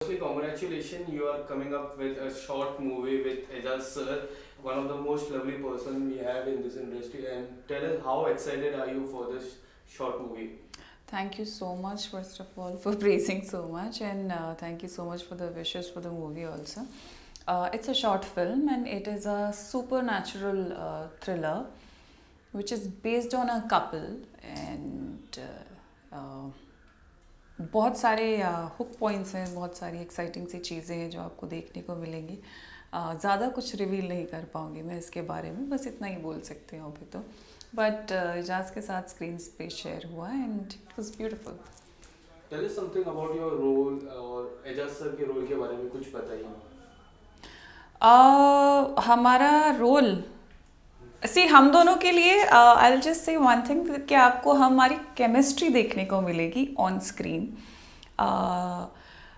Firstly, congratulations, you are coming up with a short movie with Ejaz sir, one of the most lovely person we have in this industry. And tell us how excited are you for this short movie? Thank you so much, first of all, for praising so much, and thank you so much for the wishes for the movie also. It's a short film, and it is a supernatural thriller, which is based on a couple, and बहुत सारे hook points हैं, बहुत सारी exciting सी चीज़ें हैं जो आपको देखने को मिलेंगी. ज़्यादा कुछ रिवील नहीं कर पाऊँगी मैं इसके बारे में, बस इतना ही बोल सकती हूँ अभी तो. बट एजाज के साथ स्क्रीन पे शेयर हुआ and it was beautiful. Tell us something about your role और एजाज सर के रोल के बारे में कुछ बताइए. हमारा रोल सी हम दोनों के लिए I will just say one thing कि आपको हमारी केमिस्ट्री देखने को मिलेगी ऑन स्क्रीन.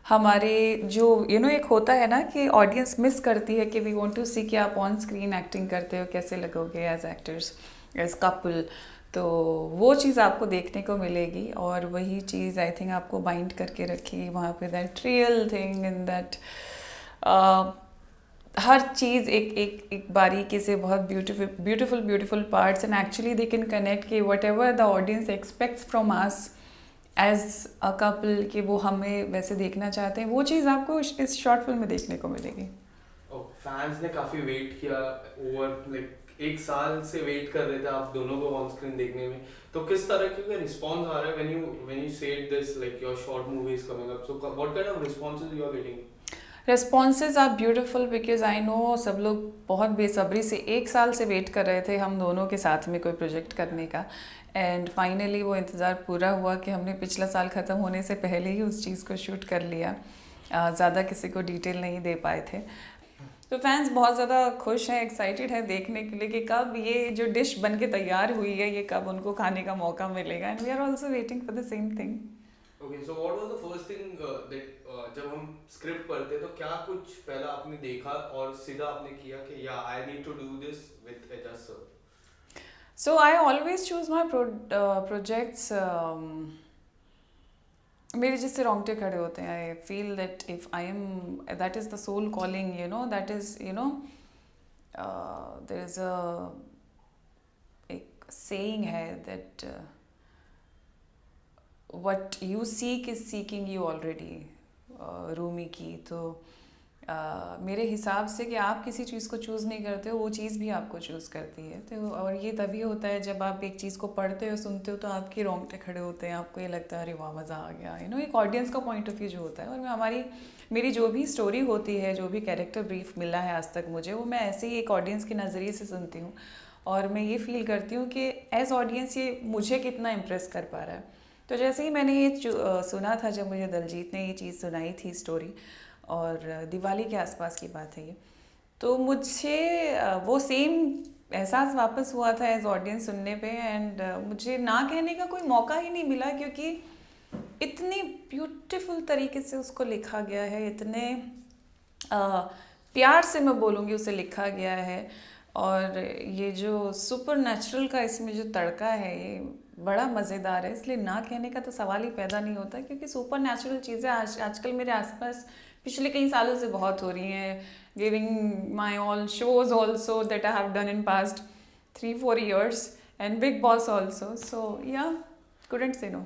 हमारे जो एक होता है ना कि ऑडियंस मिस करती है कि वी वांट टू सी कि आप ऑन स्क्रीन एक्टिंग करते हो, कैसे लगोगे एज एक्टर्स, एज कपल. तो वो चीज़ आपको देखने को मिलेगी और वही चीज़ आई थिंक आपको बाइंड करके रखी वहाँ पे, that real thing in that हर चीज़ एक बारीकी से बहुत beautiful parts, and actually they can connect कि whatever the audience expects from us as a couple, कि वो हमें वैसे देखना चाहते हैं, वो चीज़ आपको इस शॉर्ट फिल्म में देखने को मिलेगी. फैंस ने काफी वेट किया, ओवर लाइक एक साल से वेट कर रहे थे आप दोनों को ऑन स्क्रीन देखने में. तो किस तरह का रिस्पांस आ रहा है when you said this like your short movie is coming up, so what kind of responses you are getting? Responses are beautiful because I know सब लोग बहुत बेसब्री से एक साल से वेट कर रहे थे हम दोनों के साथ में कोई प्रोजेक्ट करने का. एंड फाइनली वो इंतज़ार पूरा हुआ कि हमने पिछला साल ख़त्म होने से पहले ही उस चीज़ को शूट कर लिया. ज़्यादा किसी को डिटेल नहीं दे पाए थे. तो फैंस बहुत ज़्यादा खुश हैं, एक्साइटेड है देखने के लिए कि कब ये जो डिश बन के तैयार हुई है ये कब उनको खाने का मौका मिलेगा. And we are also waiting for the same thing. Okay, so what was the first thing that जब हम स्क्रिप्ट पढ़ते तो क्या कुछ पहला आपने देखा और सीधा आपने किया कि या I need to do this with Ejaz sir? So I always choose my projects. मेरे जिससे रोंगटे खड़े होते हैं. I feel that if I am, that is the soul calling, that is there is a एक सेइंग है that what you seek is seeking you already, Rumi की. तो मेरे हिसाब से कि आप किसी चीज़ को चूज़ नहीं करते हो, वो चीज़ भी आपको चूज़ करती है. तो और ये तभी होता है जब आप एक चीज़ को पढ़ते हो, सुनते हो, तो आपके रोंगटे खड़े होते हैं, आपको ये लगता है अरे वाह मज़ा आ गया. एक ऑडियंस का पॉइंट ऑफ व्यू जो होता है. और मेरी जो भी स्टोरी होती है, जो भी कैरेक्टर ब्रीफ मिला है आज तक मुझे, वो मैं ऐसे ही एक ऑडियंस के नज़रिए से सुनती हूँ और मैं ये फील करती हूँ कि एज ऑडियंस ये मुझे कितना इम्प्रेस कर पा रहा है. तो जैसे ही मैंने ये सुना था, जब मुझे दलजीत ने ये चीज़ सुनाई थी स्टोरी, और दिवाली के आसपास की बात है ये, तो मुझे वो सेम एहसास वापस हुआ था एज ऑडियंस सुनने पे. एंड मुझे ना कहने का कोई मौका ही नहीं मिला क्योंकि इतनी ब्यूटीफुल तरीके से उसको लिखा गया है, इतने प्यार से मैं बोलूँगी उसे लिखा गया है. और ये जो सुपर नेचुरल का इसमें जो तड़का है ये बड़ा मज़ेदार है. इसलिए ना कहने का तो सवाल ही पैदा नहीं होता क्योंकि सुपर नेचुरल चीज़ें आजकल मेरे आसपास पिछले कई सालों से बहुत हो रही हैं. Giving my all shows also that I have done in past 3-4 years and Big Boss also. So yeah, couldn't say no.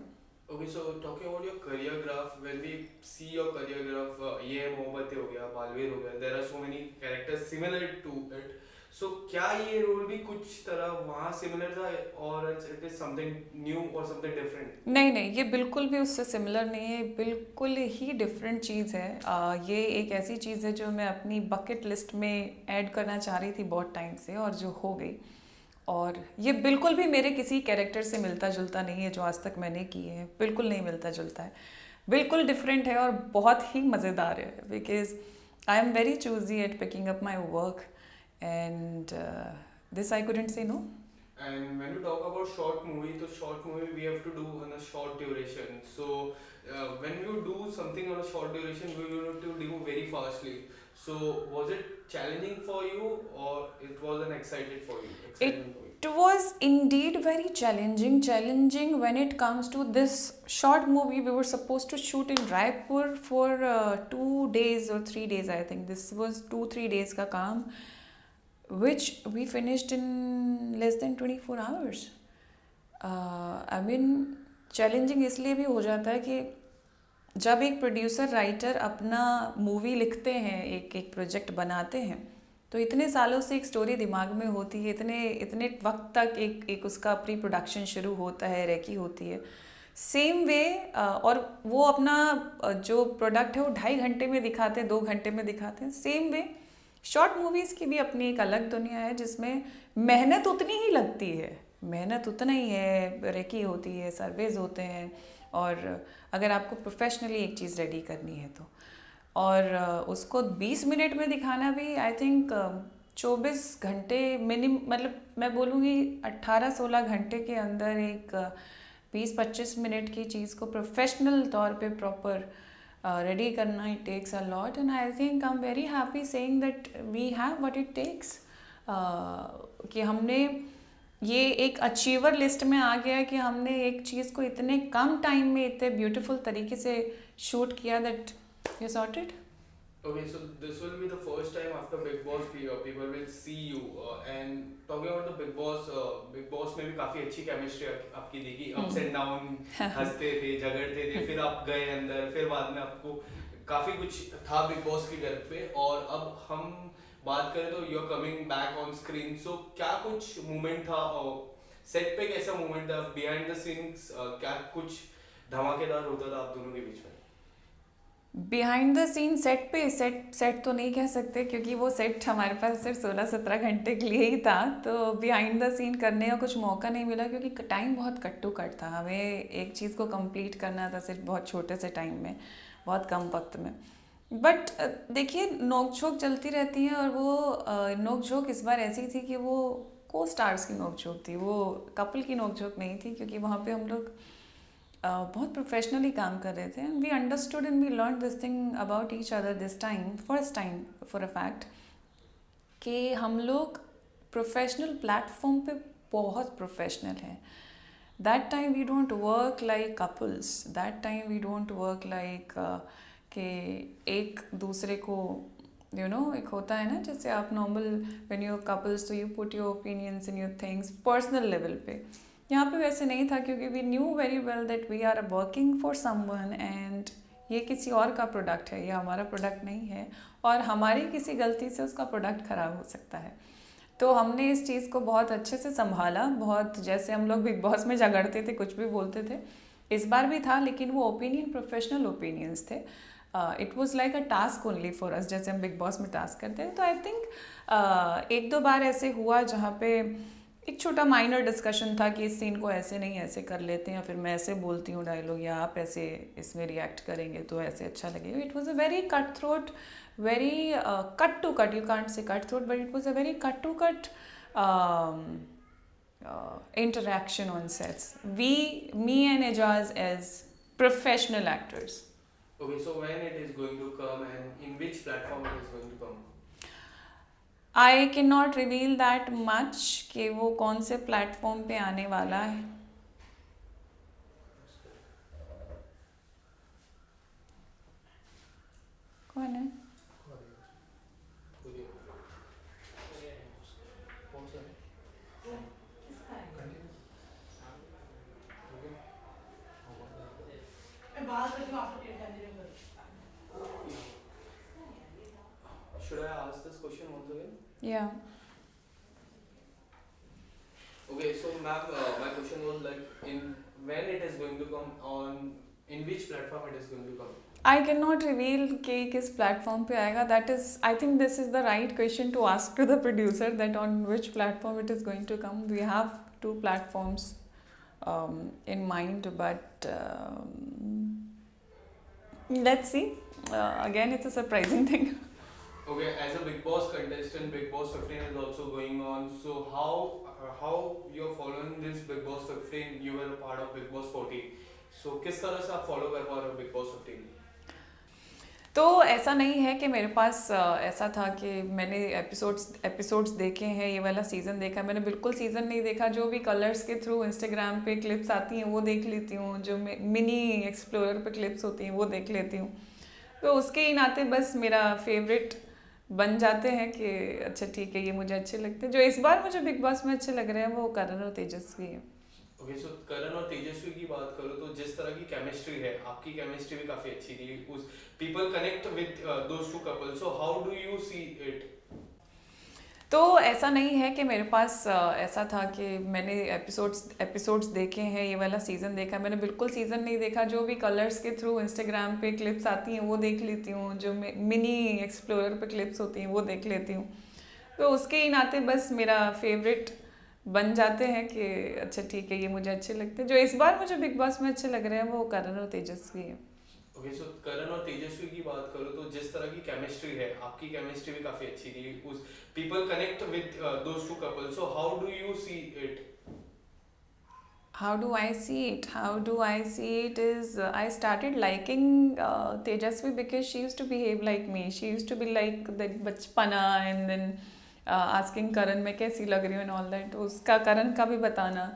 Okay, so talking about your career graph, when we see your career graph, ये मोहब्बतें हो गया, बालवीर हो गया, there are so many characters similar to it. So क्या ये role भी कुछ तरह वहाँ सिमिलर था और इट इज समथिंग न्यू और समथिंग डिफरेंट? नहीं, ये बिल्कुल भी उससे सिमिलर नहीं है, बिल्कुल ही डिफरेंट चीज़ है. ये एक ऐसी चीज़ है जो मैं अपनी बकेट लिस्ट में ऐड करना चाह रही थी बहुत टाइम से और जो हो गई. और ये बिल्कुल भी मेरे किसी कैरेक्टर से मिलता जुलता नहीं है जो आज तक मैंने किए हैं. बिल्कुल नहीं मिलता जुलता है, बिल्कुल डिफरेंट है और बहुत ही मज़ेदार है. Because I am very choosy at picking up my work and this I couldn't say no. And when you talk about short movie, तो short movie we have to do on a short duration. So when you do something on a short duration, we have to do very fastly. So was it challenging for you or it was an exciting for you? It was indeed very challenging. Challenging when it comes to this short movie. We were supposed to shoot in Raipur for 2 days or 3 days. I think this was 2-3 days का काम, which we finished in less than 24 hours. I mean, challenging इसलिए भी हो जाता है कि जब एक प्रोड्यूसर राइटर अपना मूवी लिखते हैं, एक एक प्रोजेक्ट बनाते हैं, तो इतने सालों से एक स्टोरी दिमाग में होती है, इतने इतने वक्त तक एक उसका प्री प्रोडक्शन शुरू होता है, रेकी होती है. सेम वे और वो अपना जो प्रोडक्ट है वो 2.5 घंटे में दिखाते हैं, 2 घंटे में दिखाते हैं. सेम वे शॉर्ट मूवीज़ की भी अपनी एक अलग दुनिया है जिसमें मेहनत उतनी ही लगती है, मेहनत उतना ही है, रेकी होती है, सर्वेज होते हैं, और अगर आपको प्रोफेशनली एक चीज़ रेडी करनी है तो, और उसको 20 मिनट में दिखाना भी आई थिंक 24 घंटे मतलब मैं बोलूँगी 18-16 घंटे के अंदर एक 20-25 मिनट की चीज़ को प्रोफेशनल तौर पे प्रॉपर रेडी करना, it takes a lot. And I think I am very happy saying that we have what it takes, कि हमने ये एक अचीवर लिस्ट में आ गया कि हमने एक चीज़ को इतने कम टाइम में इतने ब्यूटीफुल तरीके से शूट किया that you sorted. Okay, so this will be the first time after Big Boss people will see you, and talking about the Big Boss में भी काफी अच्छी केमिस्ट्री आपकी देखी, ups and down, हंसते थे, झगड़ते थे, फिर आप गए अंदर, फिर बाद में आपको काफी कुछ था Big Boss के घर पे, और अब हम बात करें तो you're coming back on screen. So क्या कुछ मोमेंट था, सेट पे कैसा मोमेंट था, behind the scenes क्या कुछ धमाकेदार होता था आप दोनों के बीच में? बिहाइंड द सीन सेट पे सेट तो नहीं कह सकते क्योंकि वो सेट हमारे पास सिर्फ 16-17 घंटे के लिए ही था, तो बिहाइंड द सीन करने का कुछ मौका नहीं मिला क्योंकि टाइम बहुत कट टू कट था. हमें एक चीज़ को कंप्लीट करना था सिर्फ बहुत छोटे से टाइम में, बहुत कम वक्त में. बट देखिए, नोक झोंक चलती रहती है, और वो नोक झोंक इस बार ऐसी थी कि वो को स्टार्स की नोक झोंक थी, वो कपल की नोक झोंक नहीं थी, क्योंकि वहाँ पे हम लोग बहुत प्रोफेशनली काम कर रहे थे. And we understood and we learn this thing about each other this time, first time for a fact, कि हम लोग प्रोफेशनल प्लेटफॉर्म पे बहुत प्रोफेशनल हैं. That time we don't work like couples, that time we don't work like कि एक दूसरे को एक होता है ना, जैसे आप नॉर्मल व्हेन यू कपल्स तो you put your opinions in your things personal level पे. यहाँ पे वैसे नहीं था क्योंकि we knew very well that we are working for someone and ये किसी और का प्रोडक्ट है, ये हमारा प्रोडक्ट नहीं है, और हमारी किसी गलती से उसका प्रोडक्ट ख़राब हो सकता है. तो हमने इस चीज़ को बहुत अच्छे से संभाला. बहुत जैसे हम लोग बिग बॉस में झगड़ते थे, कुछ भी बोलते थे, इस बार भी था, लेकिन वो ओपिनियन प्रोफेशनल ओपिनियंस थे. It was like a task only for us, जैसे हम बिग बॉस में टास्क करते हैं. तो आई थिंक 1-2 बार ऐसे हुआ जहाँ पे एक छोटा माइनर डिस्कशन था कि इस सीन को ऐसे नहीं ऐसे कर लेते हैं, या फिर मैं ऐसे बोलती हूँ डायलॉग, या आप ऐसे इसमें रिएक्ट करेंगे तो ऐसे अच्छा लगेगा. It was a very cut throat, very cut to cut, you can't say cut throat, but it was a very cut to cut interaction on sets. Me and Ejaz as professional actors. Okay, so when it is going to come and in which platform it is going to come? I cannot reveal that much कि वो कौन से platform पे आने वाला है. कौन है? Should I ask this question once again? Yeah. Okay, so ma'am, my question was like, when it is going to come on, in which platform it is going to come? I cannot reveal कि किस platform पे आएगा. That is, I think this is the right question to ask to the producer, that on which platform it is going to come. We have 2 platforms in mind, but let's see. Again, it's a surprising thing. Okay, as a Big Boss contestant, Big Boss 15 is also going on. So how you're following this Big Boss 15? You were a part of Big Boss 14. So किस तरह से आप follow कर पा रहे हो Big Boss 15? तो ऐसा नहीं है कि मेरे पास ऐसा था कि मैंने एपिसोड्स देखे हैं, ये वाला सीज़न देखा है। मैंने बिल्कुल सीज़न नहीं देखा। जो भी कलर्स के थ्रू इंस्टाग्राम पे क्लिप्स आती हैं वो देख लेती हूँ, जो मिनी एक्सप्लोरर पे क्लिप्स होती हैं वो देख लेती हूँ। तो उसके ही नाते बस मेरा फेवरेट बन जाते हैं कि अच्छा ठीक है ये मुझे अच्छे लगते हैं। जो इस बार मुझे बिग बॉस में अच्छे लग रहे हैं वो करण और तेजस्वी है। ओके, सो करण और तेजस्वी की बात करो तो जिस तरह की केमिस्ट्री है, आपकी केमिस्ट्री भी काफी अच्छी थी। उस people connect with those two couple, so how do you see it? तो ऐसा नहीं है कि मेरे पास ऐसा था कि मैंने एपिसोड्स देखे हैं, ये वाला सीज़न देखा है। मैंने बिल्कुल सीज़न नहीं देखा। जो भी कलर्स के थ्रू इंस्टाग्राम पे क्लिप्स आती हैं वो देख लेती हूँ, जो मिनी एक्सप्लोरर पे क्लिप्स होती हैं वो देख लेती हूँ। तो उसके ही नाते बस मेरा फेवरेट बन जाते हैं कि अच्छा ठीक है ये मुझे अच्छे लगते हैं। जो इस बार मुझे बिग बॉस में अच्छे लग रहे हैं वो करण और तेजस्वी है। ओके, सो करण और तेजस्वी की बात करो तो जिस तरह की केमिस्ट्री है, आपकी केमिस्ट्री भी काफी अच्छी थी। उस people connect with those two couple, so how do you see it? How do I see it? How do I see it is I started liking Tejasvi because she used to behave like me. She used to be like that बचपना and then asking Karan मैं कैसी लग रही हूँ and all that. तो उसका करण का भी बताना।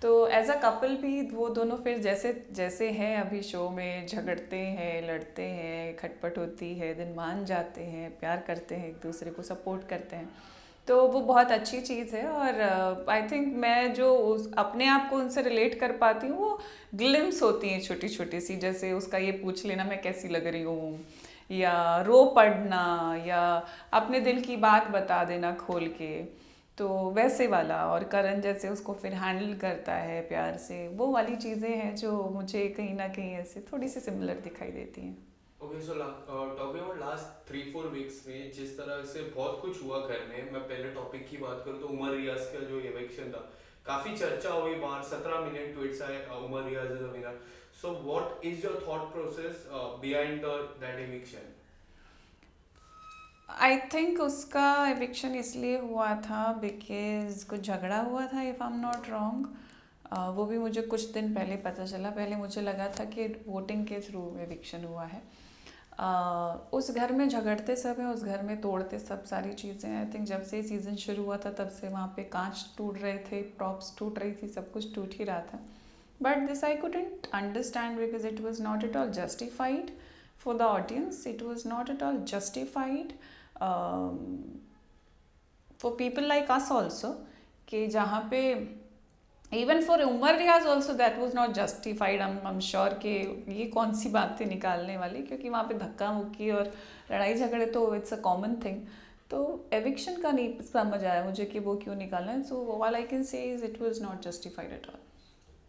तो एज अ कपल भी वो दोनों फिर जैसे जैसे हैं अभी शो में, झगड़ते हैं, लड़ते हैं, खटपट होती है, दिन मान जाते हैं, प्यार करते हैं, एक दूसरे को सपोर्ट करते हैं। तो वो बहुत अच्छी चीज़ है। और आई थिंक मैं जो अपने आप को उनसे रिलेट कर पाती हूँ वो ग्लिम्स होती हैं छोटी छोटी सी, जैसे उसका ये पूछ लेना मैं कैसी लग रही हूँ, या रो पड़ना, या अपने दिल की बात बता देना खोल के, तो वैसे वाला। और करण जैसे उसको फिर हैंडल करता है प्यार से, वो वाली चीज़ें हैं जो मुझे कहीं ना कहीं ऐसे थोड़ी सी सिमिलर दिखाई देती हैं। Okay, so talking about last 3-4 weeks में जिस तरह से बहुत कुछ हुआ घर में, मैं पहले टॉपिक की बात करूँ तो उमर रियाज का जो इवेक्शन था, काफी चर्चा हुई बाहर, 17 मिलियन ट्वीट्स आए, Umar Riaz is the winner. So what is your thought process behind that eviction? I think उसका एविक्शन इसलिए हुआ था बिकॉज कुछ झगड़ा हुआ था, if I am not wrong. वो भी मुझे कुछ दिन पहले पता चला। पहले मुझे लगा था कि वोटिंग के थ्रू एविक्शन हुआ है। उस घर में झगड़ते सब हैं, उस घर में तोड़ते सब सारी चीज़ें। आई थिंक जब से सीज़न शुरू हुआ था तब से वहाँ पे कांच टूट रहे थे, प्रॉप्स टूट रही थी, सब कुछ टूट ही रहा था। But this I couldn't understand because it was not at all justified for the audience. It was not at all justified for people like us also, कि जहाँ पे even for Umar Riyaz also that was not justified. I'm sure कि ये कौन सी बात थी निकालने वाली, क्योंकि वहाँ पे धक्का मुक्की और लड़ाई झगड़े तो it's a common thing. तो eviction का नहीं समझ आया मुझे कि वो क्यों निकालना है. So all I can say is it was not justified at all.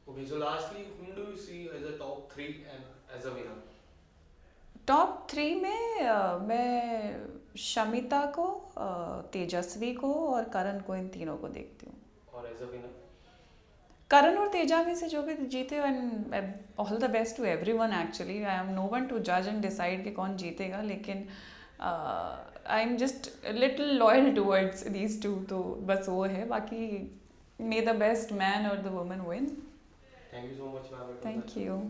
Okay, so lastly, whom do you see as a top 3 and as a winner? Top 3 में मैं शमिता को, तेजस्वी को और करण को, इन तीनों को देखती हूँ। और एज अ विनर? करण और तेजा में से जो भी जीते, and all the best to everyone actually. I am no one to जज एंड डिसाइड कि कौन जीतेगा, लेकिन I am just little loyal towards these two, तो बस वो है। बाकी मे द बेस्ट मैन और the woman win. Thank you so much ma'am. Thank you.